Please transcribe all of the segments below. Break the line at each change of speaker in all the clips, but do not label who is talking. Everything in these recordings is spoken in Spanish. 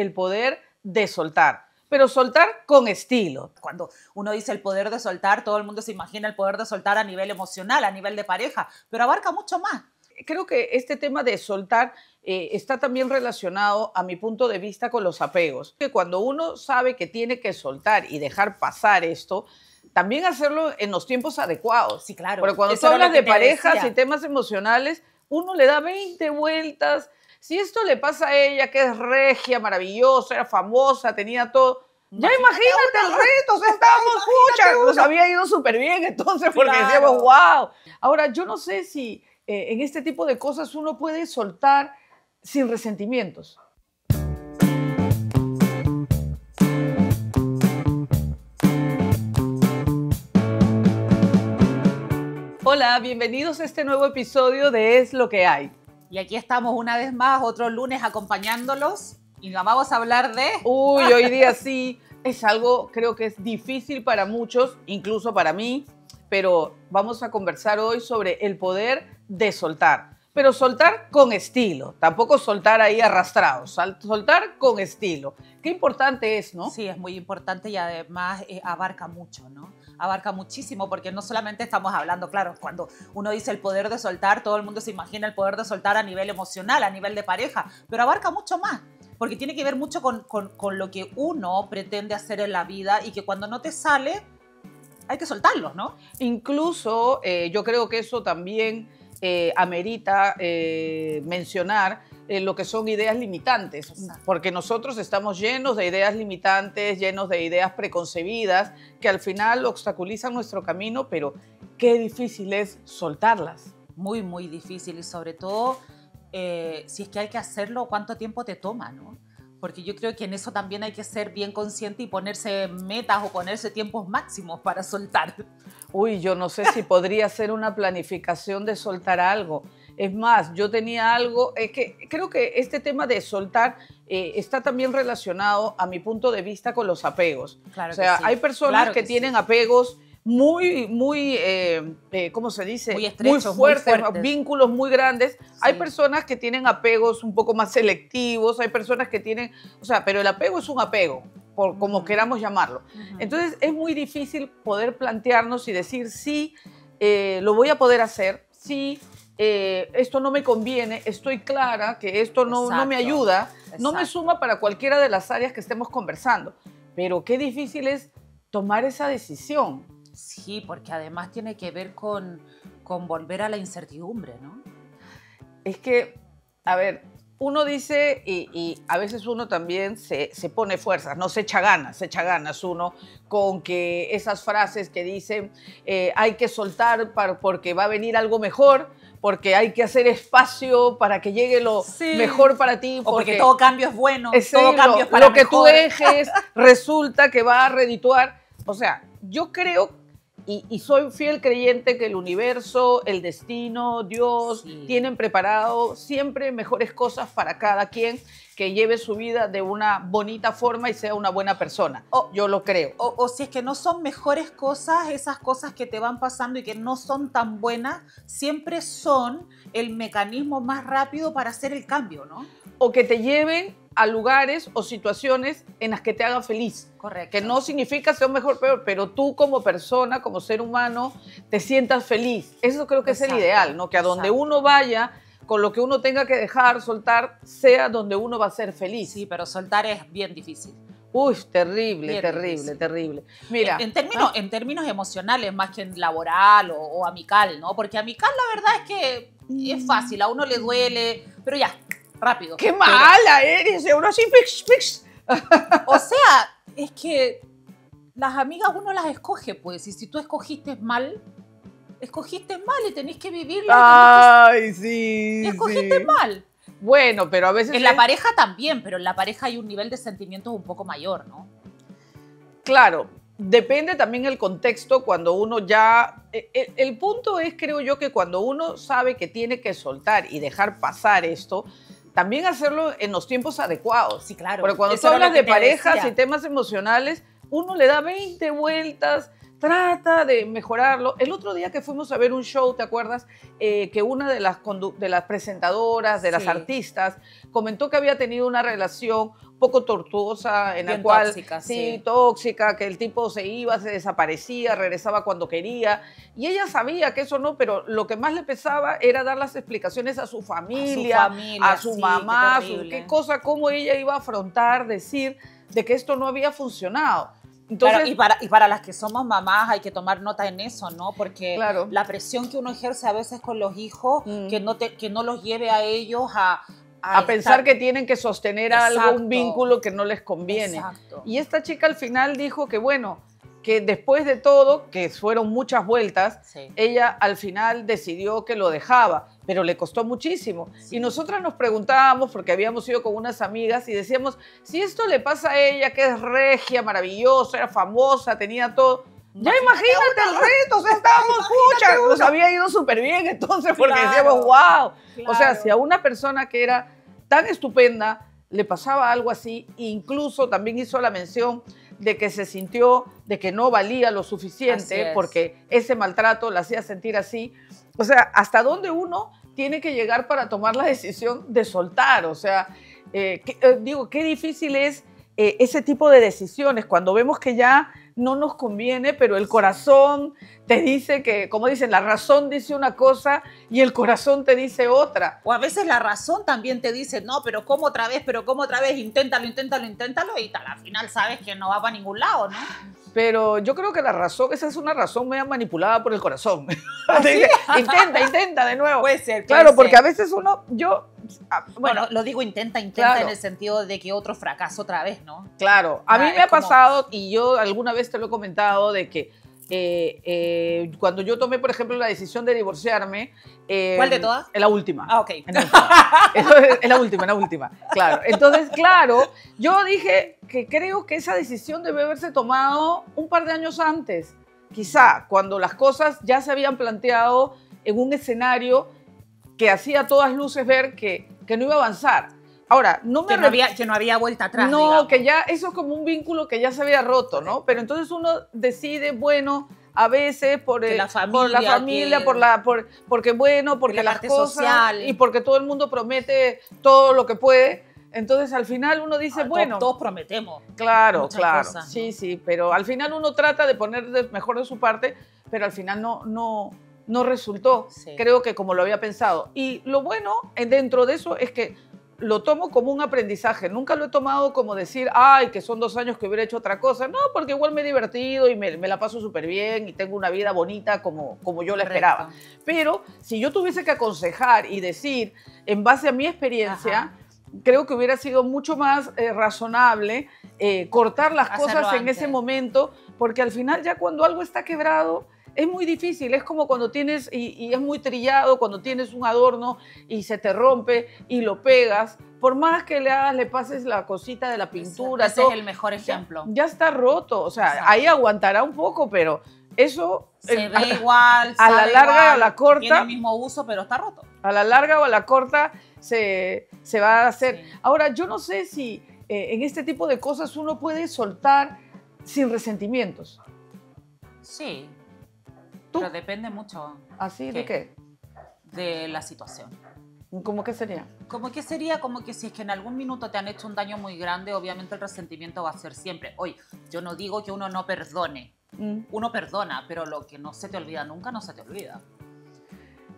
el poder de soltar, pero soltar con estilo.
Cuando uno dice el poder de soltar, todo el mundo se imagina el poder de soltar a nivel emocional, a nivel de pareja, pero abarca mucho más.
Creo que este tema de soltar está también relacionado, a mi punto de vista, con los apegos. Que cuando uno sabe que tiene que soltar y dejar pasar esto, también hacerlo en los tiempos adecuados.
Sí, claro.
Porque cuando tú hablas de parejas y temas emocionales, uno le da 20 vueltas. Si esto le pasa a ella, que es regia, maravillosa, era famosa, tenía todo, ya imagínate el reto, o sea, estábamos, pucha, nos había ido súper bien entonces, porque decíamos, wow. Ahora, yo no sé si en este tipo de cosas uno puede soltar sin resentimientos. Hola, bienvenidos a este nuevo episodio de Es lo que hay.
Y aquí estamos una vez más, otro lunes acompañándolos y vamos a hablar de...
Uy, hoy día sí, es algo, creo que es difícil para muchos, incluso para mí, pero vamos a conversar hoy sobre el poder de soltar. Pero soltar con estilo, tampoco soltar ahí arrastrados, soltar con estilo. Qué importante es, ¿no?
Sí, es muy importante y además abarca mucho, ¿no? Abarca muchísimo porque no solamente estamos hablando, claro, cuando uno dice el poder de soltar, todo el mundo se imagina el poder de soltar a nivel emocional, a nivel de pareja, pero abarca mucho más. Porque tiene que ver mucho con lo que uno pretende hacer en la vida y que cuando no te sale, hay que soltarlo, ¿no?
Incluso yo creo que eso también amerita mencionar lo que son ideas limitantes, porque nosotros estamos llenos de ideas limitantes, llenos de ideas preconcebidas que al final obstaculizan nuestro camino, pero qué difícil es soltarlas.
Muy, muy difícil y sobre todo si es que hay que hacerlo, ¿cuánto tiempo te toma, no? Porque yo creo que en eso también hay que ser bien consciente y ponerse metas o ponerse tiempos máximos para soltar.
Uy, yo no sé si podría ser una planificación de soltar algo. Es más, yo tenía algo, que creo que este tema de soltar está también relacionado, a mi punto de vista, con los apegos.
Claro,
o sea,
que sí.
Hay personas que tienen apegos muy, ¿cómo se dice?
Muy estrechos,
muy fuertes,
muy fuertes.
Vínculos muy grandes. Sí. Hay personas que tienen apegos un poco más selectivos, hay personas que tienen, o sea, pero el apego es un apego, como queramos llamarlo. Entonces, es muy difícil poder plantearnos y decir, sí, lo voy a poder hacer, sí, esto no me conviene, estoy clara que esto no me ayuda, no me suma para cualquiera de las áreas que estemos conversando. Pero qué difícil es tomar esa decisión.
Sí, porque además tiene que ver con volver a la incertidumbre, ¿no?
Es que, a ver, uno dice, y a veces uno también se pone fuerzas, no se echa ganas uno con que esas frases que dicen hay que soltar porque va a venir algo mejor, porque hay que hacer espacio para que llegue lo mejor para ti.
Porque todo cambio es bueno,
todo cambio es para mejor. Lo que tú dejes resulta que va a redituar. O sea, yo creo y soy fiel creyente que el universo, el destino, Dios tienen preparado siempre mejores cosas para cada quien que lleve su vida de una bonita forma y sea una buena persona. Yo lo creo.
O si es que no son mejores cosas, esas cosas que te van pasando y que no son tan buenas, siempre son el mecanismo más rápido para hacer el cambio, ¿no?
O que te lleven a lugares o situaciones en las que te hagan feliz.
Correcto.
Que no significa ser mejor o peor, pero tú como persona, como ser humano, te sientas feliz. Eso creo que es el ideal, ¿no? Que a donde uno vaya, con lo que uno tenga que dejar, soltar, sea donde uno va a ser feliz.
Sí, pero soltar es bien difícil.
Uy, terrible. Mira,
en términos emocionales, más que en laboral o amical, ¿no? Porque amical la verdad es que es fácil, a uno le duele, pero ya, rápido.
¡Qué mala eres! Uno así, fix.
O sea, es que las amigas uno las escoge, pues, y si tú escogiste mal y tenés que vivirla.
Ay, sí.
Y escogiste mal.
Bueno, pero a veces...
En la pareja también, pero en la pareja hay un nivel de sentimientos un poco mayor, ¿no?
Claro, depende también el contexto cuando uno ya... El punto es, creo yo, que cuando uno sabe que tiene que soltar y dejar pasar esto, también hacerlo en los tiempos adecuados.
Sí, claro.
Porque cuando tú hablas de parejas y temas emocionales, uno le da 20 vueltas, trata de mejorarlo. El otro día que fuimos a ver un show, ¿te acuerdas? Que una de las presentadoras, de las artistas, comentó que había tenido una relación poco tortuosa, en la
Bien
cual,
tóxica,
sí, tóxica, que el tipo se iba, se desaparecía, regresaba cuando quería. Y ella sabía que eso no, pero lo que más le pesaba era dar las explicaciones a su familia, a su
sí,
mamá,
qué terrible.
qué cosa, cómo ella iba a afrontar, decir de que esto no había funcionado. Entonces,
claro, y para las que somos mamás hay que tomar nota en eso, ¿no? Porque
claro.
la presión que uno ejerce a veces con los hijos, que no los lleve a ellos
a pensar que tienen que sostener algo, un vínculo que no les conviene.
Exacto.
Y esta chica al final dijo que bueno, que después de todo, que fueron muchas vueltas, sí, ella al final decidió que lo dejaba, pero le costó muchísimo. Sí. Y nosotras nos preguntábamos, porque habíamos ido con unas amigas y decíamos, si esto le pasa a ella, que es regia, maravillosa, era famosa, tenía todo, ya imagínate el reto, o sea, estábamos pucha, nos había ido súper bien entonces, porque claro, decíamos, wow. Claro. O sea, si a una persona que era tan estupenda le pasaba algo así, incluso también hizo la mención de que se sintió de que no valía lo suficiente porque ese maltrato la hacía sentir así. O sea, ¿hasta dónde uno tiene que llegar para tomar la decisión de soltar? O sea, digo, qué difícil es ese tipo de decisiones cuando vemos que ya no nos conviene, pero el corazón te dice que, como dicen, la razón dice una cosa y el corazón te dice otra.
O a veces la razón también te dice, no, pero ¿cómo otra vez? Inténtalo, y tal, al final sabes que no va para ningún lado, ¿no?
Pero yo creo que la razón, esa es una razón media manipulada por el corazón.
¿Ah, sí?
Intenta de nuevo.
Puede ser.
Claro, porque a veces uno,
bueno, lo digo intenta claro, en el sentido de que otro fracaso otra vez, ¿no?
Claro, a mí me ha pasado, y yo alguna vez te lo he comentado, de que cuando yo tomé, por ejemplo, la decisión de divorciarme...
¿Cuál de todas?
En la última.
Ah, ok.
En la última, claro. Entonces, claro, yo dije que creo que esa decisión debe haberse tomado un par de años antes, quizá, cuando las cosas ya se habían planteado en un escenario que hacía a todas luces ver que no iba a avanzar. Ahora,
que no había vuelta atrás.
No,
digamos.
que ya eso es como un vínculo que ya se había roto, ¿no? Pero entonces uno decide, bueno, a veces por la familia, porque bueno, porque las cosas social. Y porque todo el mundo promete todo lo que puede. Entonces al final uno dice, bueno,
todos prometemos.
Claro, claro.
Cosas, ¿no?
Sí, pero al final uno trata de poner mejor de su parte, pero al final no resultó. Sí. Creo que como lo había pensado. Y lo bueno dentro de eso es que lo tomo como un aprendizaje. Nunca lo he tomado como decir, ay, que son 2 años que hubiera hecho otra cosa. No, porque igual me he divertido y me la paso súper bien y tengo una vida bonita como yo la esperaba. Pero si yo tuviese que aconsejar y decir, en base a mi experiencia, creo que hubiera sido mucho más razonable cortar las cosas en ese momento, porque al final ya cuando algo está quebrado, es muy difícil, es como cuando tienes, y es muy trillado, cuando tienes un adorno y se te rompe y lo pegas, por más que le pases la cosita de la pintura.
Ese es el mejor ejemplo.
Ya está roto, o sea, ahí aguantará un poco, pero eso...
Se ve igual,
a la larga o a la corta...
Tiene el mismo uso, pero está roto.
A la larga o a la corta se va a hacer. Sí. Ahora, yo no sé si en este tipo de cosas uno puede soltar sin resentimientos.
Sí. Pero depende mucho.
¿Así? ¿De qué?
De la situación.
¿Cómo que sería?
Como que sería como que si es que en algún minuto te han hecho un daño muy grande, obviamente el resentimiento va a ser siempre. Oye, yo no digo que uno no perdone. Uno perdona, pero lo que no se te olvida nunca, no se te olvida.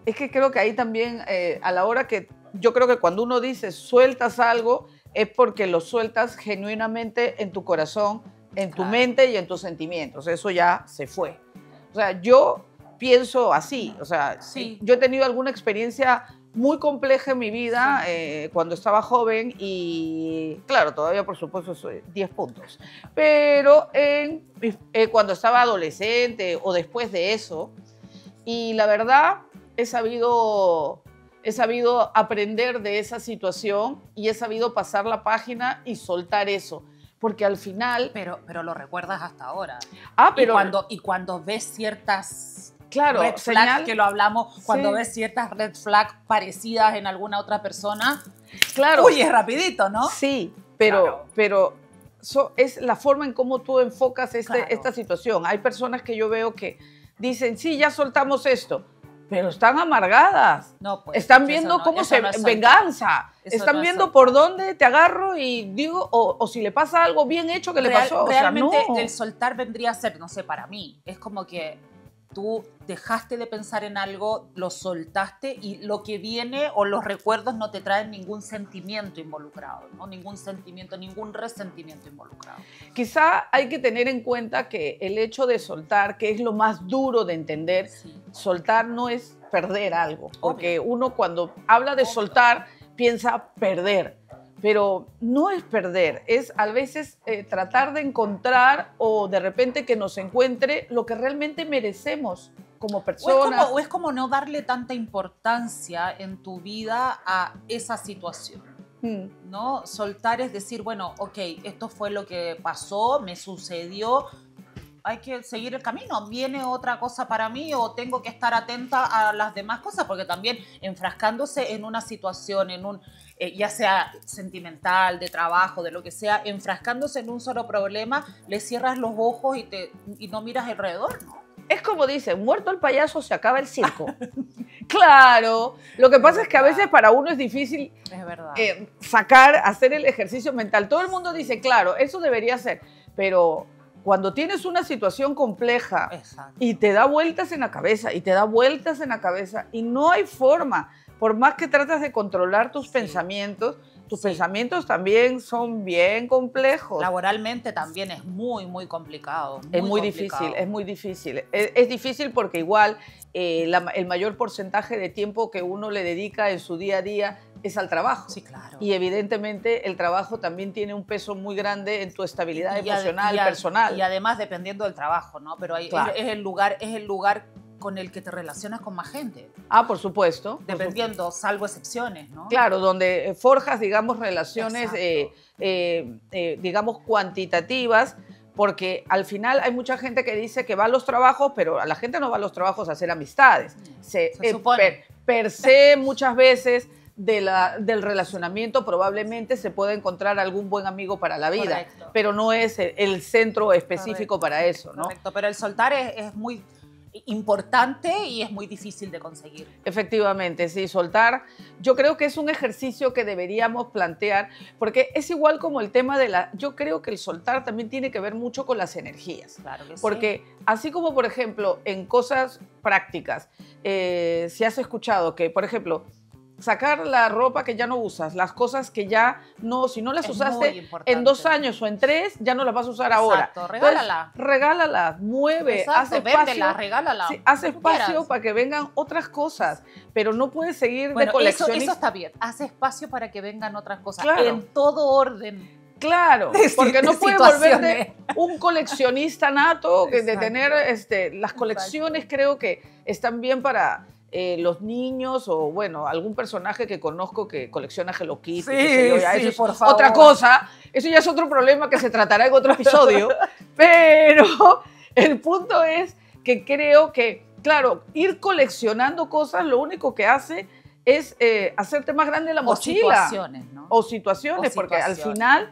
Es que creo que ahí también, a la hora que... Yo creo que cuando uno dice sueltas algo, es porque lo sueltas genuinamente en tu corazón, en tu mente y en tus sentimientos. Eso ya se fue. O sea, yo pienso así, o sea, yo he tenido alguna experiencia muy compleja en mi vida cuando estaba joven y, claro, todavía por supuesto soy 10 puntos, pero cuando estaba adolescente o después de eso, y la verdad he sabido aprender de esa situación y he sabido pasar la página y soltar eso. Porque al final...
Pero lo recuerdas hasta ahora.
Pero...
Y cuando ves ciertas
red
flags, que lo hablamos, cuando ves ciertas red flags parecidas en alguna otra persona, huye rapidito, ¿no?
Sí, pero es la forma en cómo tú enfocas esta situación. Hay personas que yo veo que dicen, sí, ya soltamos esto, pero están amargadas.
No, pues,
Están viendo cómo
eso
se
no es
venganza.
Eso
Están
no es
viendo
soltar.
por dónde te agarro y digo, o si le pasa algo bien hecho que le pasó.
Realmente
o sea, no.
el soltar vendría a ser, no sé, para mí, es como que tú dejaste de pensar en algo, lo soltaste y lo que viene o los recuerdos no te traen ningún sentimiento involucrado, ¿no? Ningún sentimiento, ningún resentimiento involucrado.
Quizá hay que tener en cuenta que el hecho de soltar, que es lo más duro de entender,
Sí.
soltar no es perder algo, porque uno cuando habla de soltar piensa perder, pero no es perder, es a veces tratar de encontrar o de repente que nos encuentre lo que realmente merecemos como personas.
O es como no darle tanta importancia en tu vida a esa situación. ¿No? Soltar es decir, bueno, ok, esto fue lo que pasó, me sucedió, hay que seguir el camino, viene otra cosa para mí o tengo que estar atenta a las demás cosas, porque también enfrascándose en una situación, ya sea sentimental, de trabajo, de lo que sea, enfrascándose en un solo problema, le cierras los ojos y no miras alrededor, ¿no?
Es como dicen, muerto el payaso se acaba el circo. Claro, lo que pasa es que a veces para uno es difícil
Es verdad.
hacer el ejercicio mental. Todo el mundo dice, claro, eso debería ser, pero cuando tienes una situación compleja
Exacto.
y te da vueltas en la cabeza y te da vueltas en la cabeza y no hay forma, por más que tratas de controlar tus pensamientos, tus pensamientos también son bien complejos.
Laboralmente también es muy, muy complicado.
Es muy difícil, es muy difícil. Es difícil porque igual el mayor porcentaje de tiempo que uno le dedica en su día a día es al trabajo.
Sí, claro.
Y evidentemente el trabajo también tiene un peso muy grande en tu estabilidad emocional, personal.
Y además dependiendo del trabajo, ¿no? Pero ahí
Claro.
es el lugar con el que te relacionas con más gente.
Ah, por supuesto.
Dependiendo, salvo excepciones, ¿no?
Claro, donde forjas, digamos, relaciones, digamos, cuantitativas, porque al final hay mucha gente que dice que va a los trabajos, pero a la gente no va a los trabajos a hacer amistades.
Se supone.
Per se, muchas veces, del relacionamiento probablemente se puede encontrar algún buen amigo para la vida,
Correcto.
pero no es el centro específico para eso, ¿no?
Correcto, pero el soltar es muy importante y es muy difícil de conseguir.
Efectivamente, sí, soltar. Yo creo que es un ejercicio que deberíamos plantear, porque es igual como el tema yo creo que el soltar también tiene que ver mucho con las energías.
Claro que sí.
Porque así como, por ejemplo, en cosas prácticas, si has escuchado que, por ejemplo, sacar la ropa que ya no usas, las cosas que ya no, si no las usaste en 2 años o en 3, ya no las vas a usar ahora.
Exacto, regálala.
Entonces, regálalas, mueve,
Exacto,
haz espacio.
véndela, regálala.
Sí, haz
lo que
espacio
quieras.
para que vengan otras cosas, pero no puedes seguir
Bueno,
de coleccionista.
eso está bien. Haz espacio para que vengan otras cosas.
Claro.
En todo orden.
Claro,
de
porque no
de
puedes
situaciones.
volverte un coleccionista nato, de
Exacto.
tener las colecciones. Creo que están bien para los niños o, bueno, algún personaje que conozco que colecciona Hello Kitty.
Sí,
qué sé yo, ya
sí,
eso es
por favor.
otra cosa, eso ya es otro problema que se tratará en otro episodio, pero el punto es que creo que, claro, ir coleccionando cosas lo único que hace es hacerte más grande la mochila.
O situaciones, ¿no?
O situaciones, porque al final,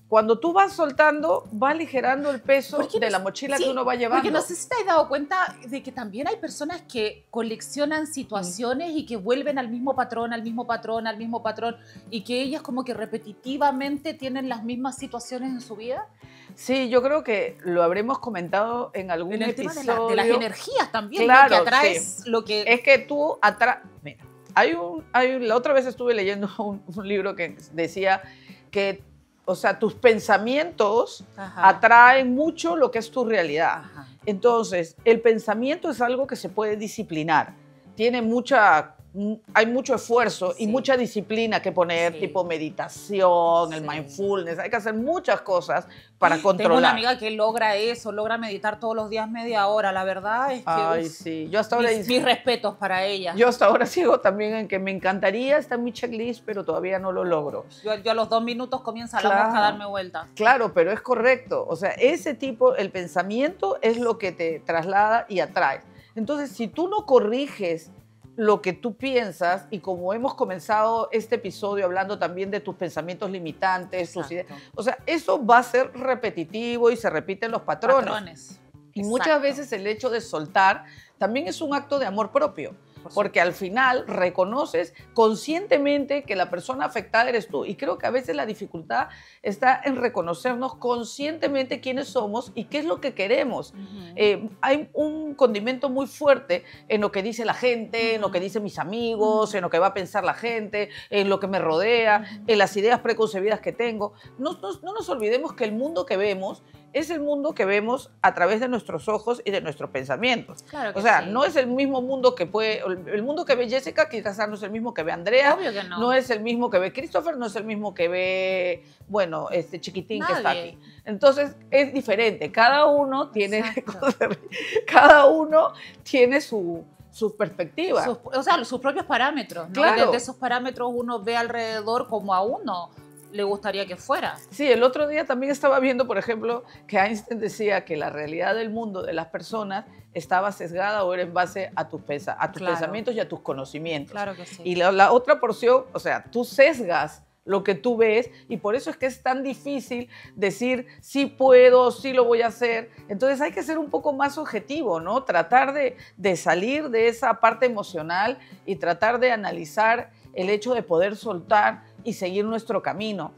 cuando tú vas soltando, va aligerando el peso de la mochila que uno va llevando.
Porque no sé si te has dado cuenta de que también hay personas que coleccionan situaciones y que vuelven al mismo patrón, al mismo patrón, al mismo patrón, y que ellas como que repetitivamente tienen las mismas situaciones en su vida.
Sí, yo creo que lo habremos comentado en algún
En el tema
episodio.
de las energías también,
Claro,
lo que atraes,
sí.
lo que...
Es que tú mira, la otra vez estuve leyendo un libro que decía que, o sea, tus pensamientos atraen mucho lo que es tu realidad.
Ajá.
Entonces, el pensamiento es algo que se puede disciplinar. Hay mucho esfuerzo y mucha disciplina que poner, tipo meditación, el mindfulness. Hay que hacer muchas cosas para controlar.
Tengo una amiga que logra eso, logra meditar todos los días media hora. La verdad es que
Ay, sí. Yo hasta ahora
mis respetos para ella.
Yo hasta ahora sigo también en que me encantaría, está en mi checklist, pero todavía no lo logro.
Yo a los 2 minutos comienza la mosca a darme vueltas.
Claro, pero es correcto. O sea, ese tipo, el pensamiento es lo que te traslada y atrae. Entonces, si tú no corriges lo que tú piensas, y como hemos comenzado este episodio hablando también de tus pensamientos limitantes, tus ideas, o sea, eso va a ser repetitivo y se repiten los patrones. Y muchas veces el hecho de soltar también es un acto de amor propio, porque al final reconoces conscientemente que la persona afectada eres tú. Y creo que a veces la dificultad está en reconocernos conscientemente quiénes somos y qué es lo que queremos. Hay un condimento muy fuerte en lo que dice la gente, en lo que dicen mis amigos, en lo que va a pensar la gente, en lo que me rodea, en las ideas preconcebidas que tengo. No nos olvidemos que el mundo que vemos es el mundo que vemos a través de nuestros ojos y de nuestros pensamientos.
Claro que
o sea,
sí.
no es el mismo mundo que puede... El mundo que ve Jessica quizás no es el mismo que ve Andrea.
Obvio que no.
No es el mismo que ve Christopher, no es el mismo que ve, bueno, este chiquitín que está aquí. Entonces, es diferente. Cada uno tiene... Cada uno tiene su perspectiva.
Sus propios parámetros, ¿no?
Claro.
Desde esos parámetros uno ve alrededor como a uno le gustaría que fuera.
Sí, el otro día también estaba viendo, por ejemplo, que Einstein decía que la realidad del mundo de las personas estaba sesgada o era en base a tus pensamientos y a tus conocimientos.
Claro que sí.
Y la otra porción, o sea, tú sesgas lo que tú ves y por eso es que es tan difícil decir sí puedo, sí lo voy a hacer. Entonces hay que ser un poco más objetivo, ¿no? Tratar de salir de esa parte emocional y tratar de analizar el hecho de poder soltar y seguir nuestro camino.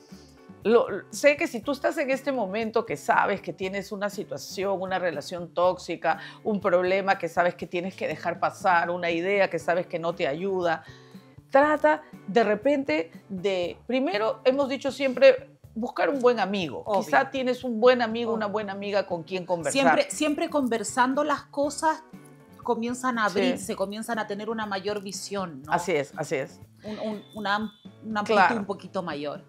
Sé que si tú estás en este momento que sabes que tienes una situación, una relación tóxica, un problema que sabes que tienes que dejar pasar, una idea que sabes que no te ayuda, trata de repente de, primero hemos dicho siempre, buscar un buen amigo.
Obvio.
Quizá tienes un buen amigo, una buena amiga con quien conversar.
Siempre conversando las cosas comienzan a abrirse, comienzan a tener una mayor visión, ¿no?
Así es, así es.
Una amplitud un poquito mayor.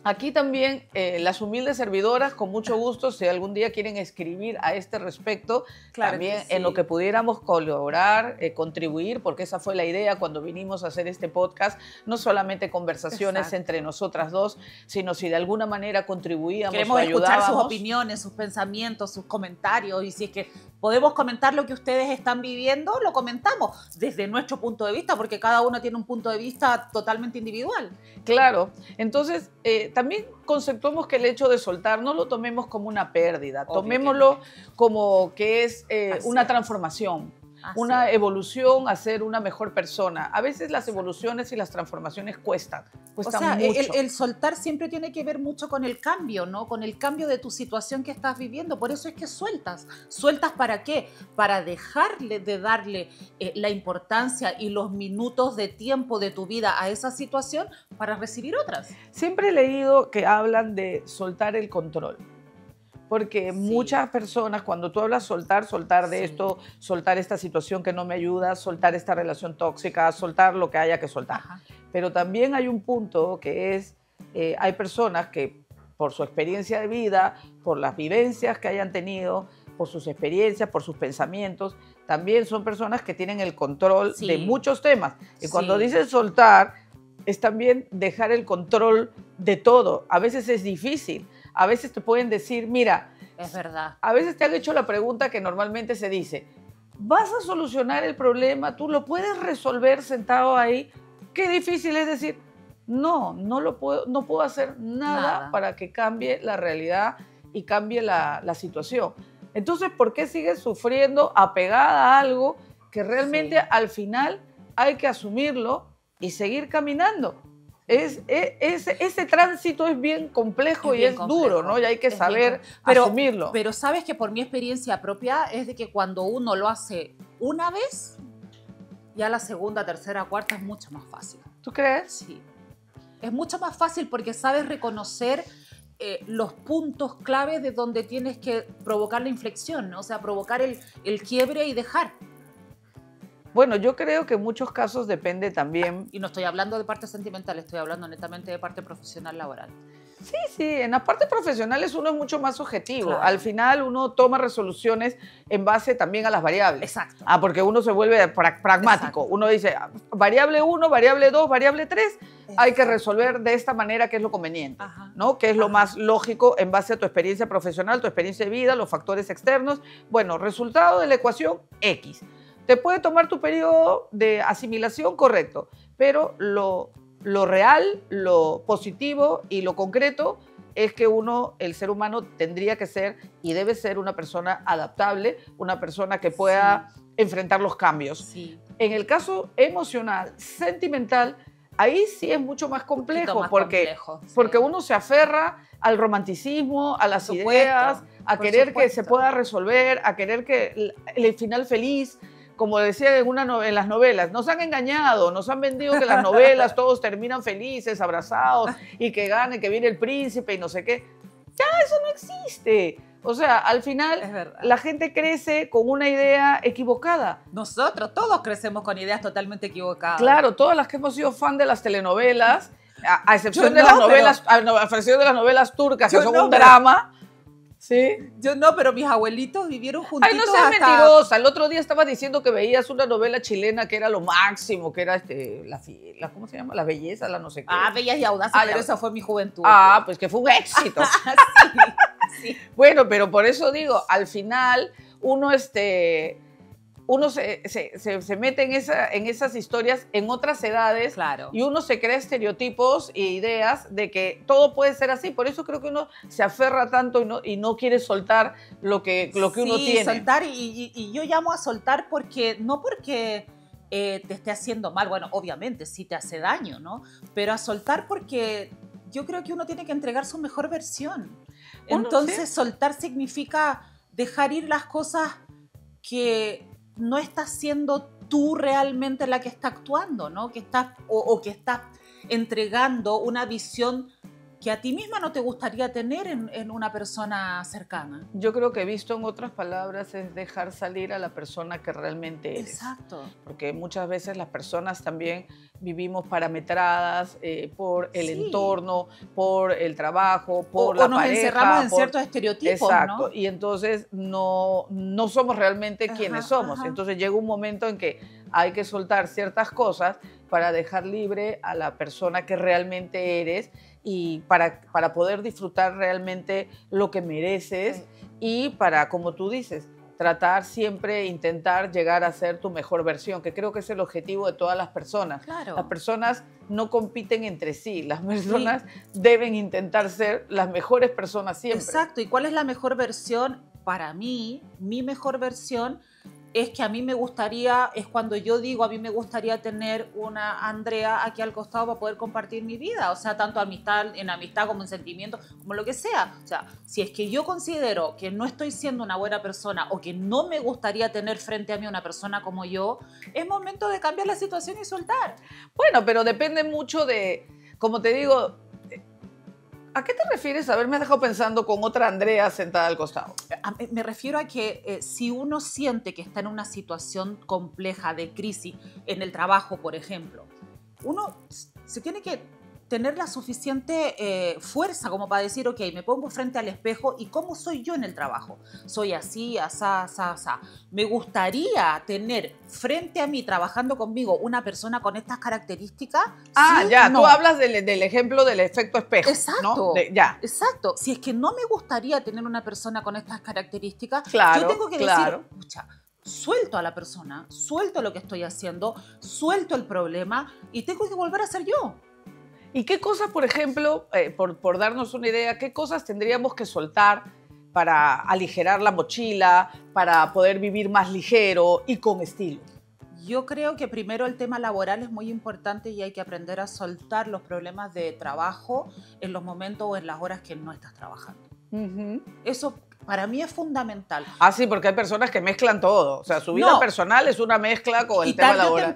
Aquí también las humildes servidoras, con mucho gusto, si algún día quieren escribir a este respecto,
claro
también
sí.
en lo que pudiéramos colaborar, contribuir, porque esa fue la idea cuando vinimos a hacer este podcast, no solamente conversaciones entre nosotras dos, sino si de alguna manera contribuíamos
Queremos
o ayudábamos.
escuchar sus opiniones, sus pensamientos, sus comentarios, y si es que podemos comentar lo que ustedes están viviendo, lo comentamos desde nuestro punto de vista, porque cada uno tiene un punto de vista totalmente individual.
Claro, entonces también conceptuemos que el hecho de soltar no lo tomemos como una pérdida, tomémoslo como que es una transformación, una evolución a ser una mejor persona. A veces las evoluciones y las transformaciones cuestan mucho.
El soltar siempre tiene que ver mucho con el cambio, ¿no? Con el cambio de tu situación que estás viviendo. Por eso es que sueltas. ¿Sueltas para qué? Para dejarle de darle la importancia y los minutos de tiempo de tu vida a esa situación para recibir otras.
Siempre he leído que hablan de soltar el control. Porque muchas personas, cuando tú hablas soltar de esto, soltar esta situación que no me ayuda, soltar esta relación tóxica, soltar lo que haya que soltar. Pero también hay un punto que es, hay personas que por su experiencia de vida, por las vivencias que hayan tenido, por sus experiencias, por sus pensamientos, también son personas que tienen el control de muchos temas. Y cuando dicen soltar, es también dejar el control de todo. A veces es difícil. A veces te pueden decir, mira,
es verdad.
A veces te han hecho la pregunta que normalmente se dice, ¿vas a solucionar el problema? ¿Tú lo puedes resolver sentado ahí? Qué difícil es decir, no puedo hacer nada para que cambie la realidad y cambie la situación. Entonces, ¿por qué sigues sufriendo apegada a algo que realmente al final hay que asumirlo y seguir caminando? Ese tránsito es bien complejo y es duro, ¿no? Y hay que saber asumirlo.
Pero sabes que por mi experiencia propia es de que cuando uno lo hace una vez, ya la segunda, tercera, cuarta es mucho más fácil.
¿Tú crees?
Sí. Es mucho más fácil porque sabes reconocer los puntos claves de donde tienes que provocar la inflexión, ¿no? O sea, provocar el quiebre y dejar.
Bueno, yo creo que en muchos casos depende también...
Y no estoy hablando de parte sentimental, estoy hablando netamente de parte profesional laboral.
Sí, en las partes profesionales uno es mucho más objetivo. Claro. Al final uno toma resoluciones en base también a las variables.
Exacto.
Porque uno se vuelve pragmático. Exacto. Uno dice, variable 1, variable 2, variable 3, hay que resolver de esta manera que es lo conveniente, ¿no? Que es lo más lógico en base a tu experiencia profesional, tu experiencia de vida, los factores externos. Bueno, resultado de la ecuación X. Te puede tomar tu periodo de asimilación, correcto, pero lo real, lo positivo y lo concreto es que el ser humano tendría que ser y debe ser una persona adaptable, una persona que pueda enfrentar los cambios.
Sí.
En el caso emocional, sentimental, ahí sí es mucho más complejo,
Más
porque,
complejo, sí.
porque uno se aferra al romanticismo, a las ideas, a querer que se pueda resolver, a querer que el final feliz, como decía en las novelas, nos han engañado, nos han vendido que las novelas todos terminan felices, abrazados, y que gane, que viene el príncipe y no sé qué. Ya, eso no existe. O sea, al final la gente crece con una idea equivocada.
Nosotros todos crecemos con ideas totalmente equivocadas.
Claro, todas las que hemos sido fan de las telenovelas, a excepción de las novelas, a excepción de las novelas turcas, que son un drama. ¿Sí?
Yo no, pero mis abuelitos vivieron juntitos.
Ay, no seas mentirosa. El otro día estabas diciendo que veías una novela chilena que era lo máximo, que era ¿cómo se llama? La belleza, la no sé qué.
Ah, Bellas y Audaces, pero esa fue mi juventud.
Ah, pues que fue un éxito.
Sí.
Bueno, pero por eso digo, al final uno se mete en esas historias en otras edades,
claro,
y uno se crea estereotipos e ideas de que todo puede ser así. Por eso creo que uno se aferra tanto y no quiere soltar lo que uno tiene.
Soltar, y yo llamo a soltar no porque te esté haciendo mal, bueno, obviamente sí te hace daño, ¿no? Pero a soltar porque yo creo que uno tiene que entregar su mejor versión. Entonces, soltar significa dejar ir las cosas que no estás siendo tú realmente la que está actuando, ¿no? Que estás entregando una visión que a ti misma no te gustaría tener en una persona cercana.
Yo creo que visto en otras palabras es dejar salir a la persona que realmente eres.
Exacto.
Porque muchas veces las personas también vivimos parametradas por el entorno, por el trabajo, por la pareja. O
nos encerramos en ciertos estereotipos,
exacto,
¿no?
Y entonces no somos realmente quienes somos. Entonces llega un momento en que hay que soltar ciertas cosas para dejar libre a la persona que realmente eres, y para poder disfrutar realmente lo que mereces, y para, como tú dices, tratar siempre, intentar llegar a ser tu mejor versión, que creo que es el objetivo de todas las personas.
Claro.
Las personas no compiten entre sí, las personas deben intentar ser las mejores personas siempre.
Exacto, ¿y cuál es la mejor versión? Para mí, mi mejor versión es que a mí me gustaría, es cuando yo digo, a mí me gustaría tener una Andrea aquí al costado para poder compartir mi vida, o sea, tanto en amistad como en sentimiento, como lo que sea. O sea, si es que yo considero que no estoy siendo una buena persona o que no me gustaría tener frente a mí una persona como yo, es momento de cambiar la situación y soltar.
Bueno, pero depende mucho de, como te digo, ¿a qué te refieres? A ver, me has dejado pensando con otra Andrea sentada al costado.
Me refiero a que si uno siente que está en una situación compleja de crisis en el trabajo, por ejemplo, uno se tiene que tener la suficiente fuerza como para decir, ok, me pongo frente al espejo y ¿cómo soy yo en el trabajo? Soy así, asá, asá, asá. Me gustaría tener frente a mí, trabajando conmigo, una persona con estas características.
Ah,
¿sí?
ya,
No.
tú hablas del ejemplo del efecto espejo.
Exacto,
¿no? Ya.
Exacto. Si es que no me gustaría tener una persona con estas características,
claro,
yo tengo que decir, pucha, suelto a la persona, suelto lo que estoy haciendo, suelto el problema y tengo que volver a ser yo.
¿Y qué cosas, por ejemplo, por darnos una idea, qué cosas tendríamos que soltar para aligerar la mochila, para poder vivir más ligero y con estilo?
Yo creo que primero el tema laboral es muy importante y hay que aprender a soltar los problemas de trabajo en los momentos o en las horas que no estás trabajando. Eso para mí es fundamental.
Ah, sí, porque hay personas que mezclan todo. O sea, su vida personal es una mezcla con el tema laboral.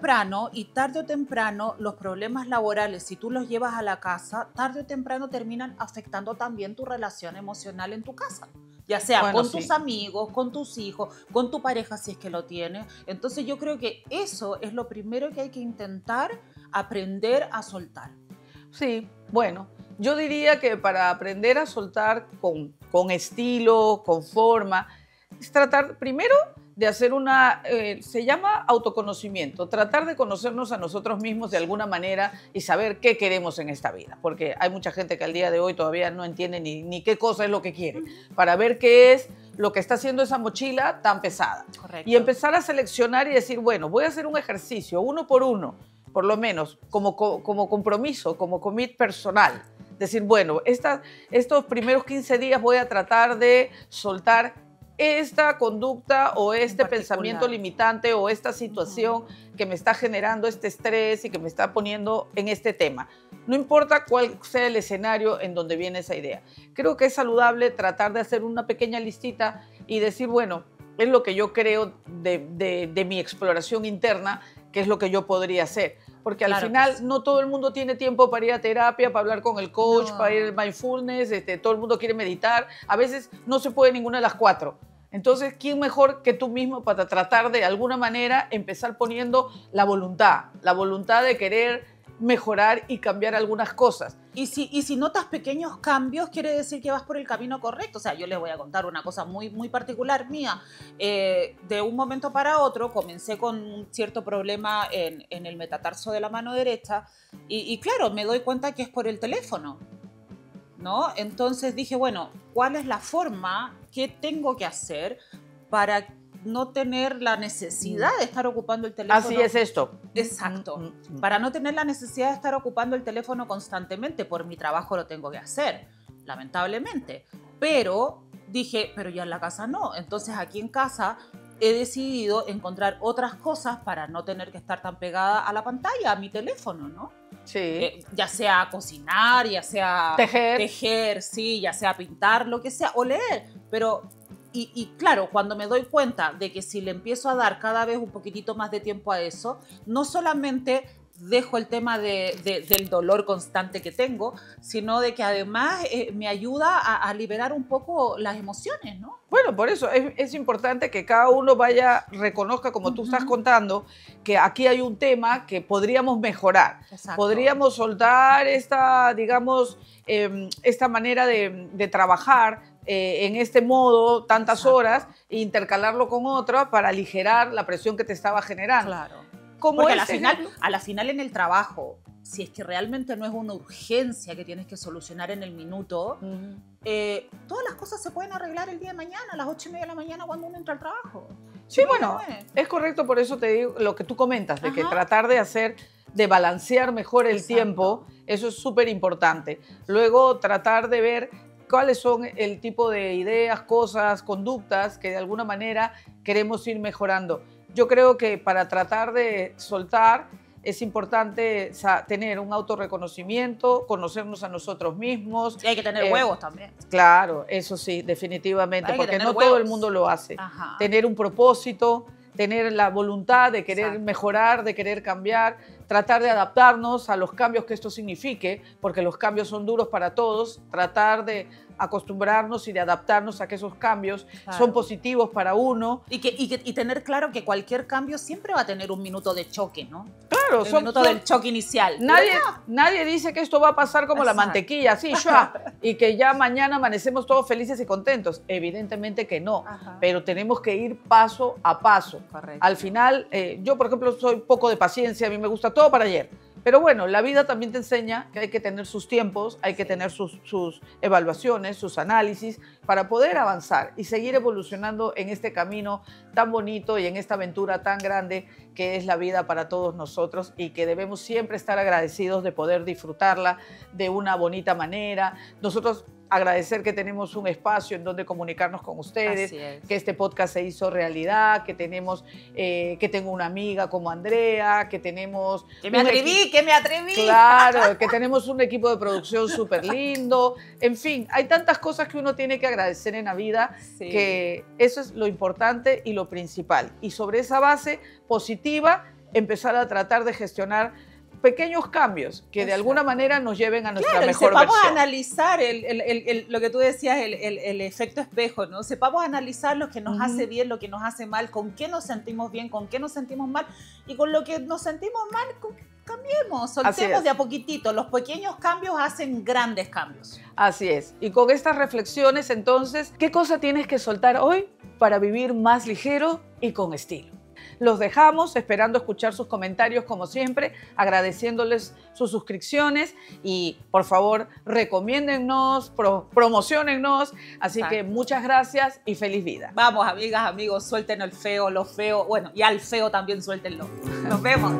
Tarde o temprano, los problemas laborales, si tú los llevas a la casa, tarde o temprano terminan afectando también tu relación emocional en tu casa. Ya sea con tus amigos, con tus hijos, con tu pareja, si es que lo tienes. Entonces yo creo que eso es lo primero que hay que intentar aprender a soltar.
Sí, bueno, yo diría que para aprender a soltar con estilo, con forma, es tratar primero de hacer se llama autoconocimiento, tratar de conocernos a nosotros mismos de alguna manera y saber qué queremos en esta vida, porque hay mucha gente que al día de hoy todavía no entiende ni qué cosa es lo que quiere, para ver qué es lo que está haciendo esa mochila tan pesada.
Correcto.
Y empezar a seleccionar y decir, bueno, voy a hacer un ejercicio, uno por uno, por lo menos, como compromiso, como commit personal. Decir, bueno, estos primeros 15 días voy a tratar de soltar esta conducta o este
particular.
pensamiento limitante o esta situación que me está generando este estrés y que me está poniendo en este tema. No importa cuál sea el escenario en donde viene esa idea. Creo que es saludable tratar de hacer una pequeña listita y decir, bueno, es lo que yo creo de mi exploración interna, que es lo que yo podría hacer. Porque al final no todo el mundo tiene tiempo para ir a terapia, para hablar con el coach, para ir al mindfulness, todo el mundo quiere meditar. A veces no se puede ninguna de las cuatro. Entonces, ¿quién mejor que tú mismo para tratar de alguna manera empezar poniendo la voluntad de querer mejorar y cambiar algunas cosas?
Y si notas pequeños cambios, quiere decir que vas por el camino correcto. O sea, yo les voy a contar una cosa muy, muy particular mía. De un momento para otro comencé con un cierto problema en el metatarso de la mano derecha y claro, me doy cuenta que es por el teléfono, ¿no? Entonces dije, bueno, ¿cuál es la forma que tengo que hacer para no tener la necesidad de estar ocupando el teléfono?
Así es esto.
Exacto. Para no tener la necesidad de estar ocupando el teléfono constantemente. Por mi trabajo lo tengo que hacer, lamentablemente. Pero dije, pero ya en la casa no. Entonces aquí en casa he decidido encontrar otras cosas para no tener que estar tan pegada a la pantalla, a mi teléfono, ¿no?
Sí.
Ya sea cocinar, ya sea tejer, sí, ya sea pintar, lo que sea, o leer. Pero y claro, cuando me doy cuenta de que si le empiezo a dar cada vez un poquitito más de tiempo a eso, no solamente dejo el tema del dolor constante que tengo, sino de que además me ayuda a liberar un poco las emociones, ¿no?
Bueno, por eso es importante que cada uno reconozca, como tú estás contando, que aquí hay un tema que podríamos mejorar.
Exacto.
Podríamos soltar esta manera de trabajar en este modo tantas horas e intercalarlo con otra para aligerar la presión que te estaba generando.
Claro.
Como
porque a la final en el trabajo, si es que realmente no es una urgencia que tienes que solucionar en el minuto, todas las cosas se pueden arreglar el día de mañana, a las 8:30 de la mañana cuando uno entra al trabajo.
Sí, bueno, es correcto, por eso te digo lo que tú comentas, de que tratar de balancear mejor el tiempo, eso es súper importante. Luego tratar de ver cuáles son el tipo de ideas, cosas, conductas que de alguna manera queremos ir mejorando. Yo creo que para tratar de soltar es importante tener un autorreconocimiento, conocernos a nosotros mismos.
Y hay que tener huevos también.
Claro, eso sí, definitivamente, porque no todo el mundo lo hace. Tener un propósito, tener la voluntad de querer mejorar, de querer cambiar, tratar de adaptarnos a los cambios que esto signifique, porque los cambios son duros para todos, tratar de acostumbrarnos y de adaptarnos a que esos cambios son positivos para uno.
Y tener claro que cualquier cambio siempre va a tener un minuto de choque, ¿no?
Claro.
El minuto del choque inicial.
Nadie dice que esto va a pasar como la mantequilla, así, y que ya mañana amanecemos todos felices y contentos. Evidentemente que no, pero tenemos que ir paso a paso.
Correcto.
Al final, yo por ejemplo soy poco de paciencia, a mí me gusta todo para ayer. Pero bueno, la vida también te enseña que hay que tener sus tiempos, hay que tener sus evaluaciones, sus análisis para poder avanzar y seguir evolucionando en este camino tan bonito y en esta aventura tan grande que es la vida para todos nosotros y que debemos siempre estar agradecidos de poder disfrutarla de una bonita manera. Nosotros agradecer que tenemos un espacio en donde comunicarnos con ustedes, que este podcast se hizo realidad, que tengo una amiga como Andrea, que tenemos...
Que me atreví.
Claro, que tenemos un equipo de producción súper lindo. En fin, hay tantas cosas que uno tiene que agradecer en la vida, que eso es lo importante y lo principal. Y sobre esa base positiva, empezar a tratar de gestionar pequeños cambios que de alguna manera nos lleven a nuestra mejor versión.
Sepamos analizar lo que tú decías, el efecto espejo, ¿no? Sepamos analizar lo que nos hace bien, lo que nos hace mal, con qué nos sentimos bien, con qué nos sentimos mal, y con lo que nos sentimos mal, cambiemos, soltemos de a poquitito. Los pequeños cambios hacen grandes cambios.
Así es. Y con estas reflexiones, entonces, ¿qué cosa tienes que soltar hoy para vivir más ligero y con estilo? Los dejamos esperando escuchar sus comentarios como siempre, agradeciéndoles sus suscripciones y por favor recomiéndennos, promociónennos. Así que muchas gracias y feliz vida.
Vamos, amigas, amigos, suelten el feo, lo feo, bueno, y al feo también suéltenlo. Nos vemos.